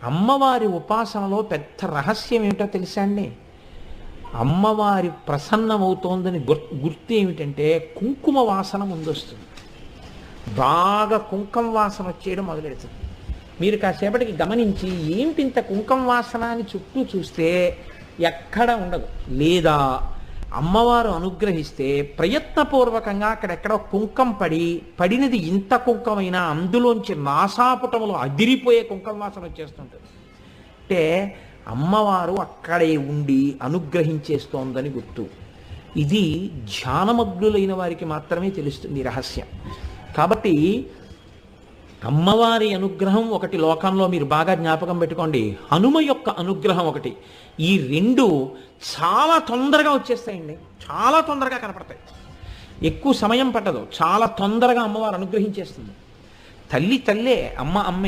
అమ్మవారి ఉపాసనలో పెద్ద రహస్యం ఏమిటో తెలుసా అండి? అమ్మవారి ప్రసన్నమవుతోందని గుర్తు ఏమిటంటే కుంకుమ వాసన ముందొస్తుంది. బాగా కుంకుమ వాసన వచ్చేయడం మొదలెడుతుంది. మీరు కాసేపటికి గమనించి ఏమిటి ఇంత కుంకుమ వాసన అని చుట్టూ చూస్తే ఎక్కడ ఉండదు. లేదా అమ్మవారు అనుగ్రహిస్తే ప్రయత్నపూర్వకంగా అక్కడెక్కడ కుంకం పడినది ఇంత కుంకమైనా అందులోంచి నాసాపుటములు అదిరిపోయే కుంకం వాసన వచ్చేస్తుంటుంది. అంటే అమ్మవారు అక్కడే ఉండి అనుగ్రహించేస్తోందని గుర్తు. ఇది ధ్యానమగ్నులైన వారికి మాత్రమే తెలుస్తుంది ఈ రహస్యం. కాబట్టి అమ్మవారి అనుగ్రహం ఒకటి లోకంలో మీరు బాగా జ్ఞాపకం పెట్టుకోండి, హనుమ యొక్క అనుగ్రహం ఒకటి. ఈ రెండు చాలా తొందరగా వచ్చేస్తాయండి, చాలా తొందరగా కనపడతాయి. ఎక్కువ సమయం పట్టదు, చాలా తొందరగా అమ్మవారు అనుగ్రహించేస్తుంది. తల్లి తల్లే, అమ్మ అమ్మే.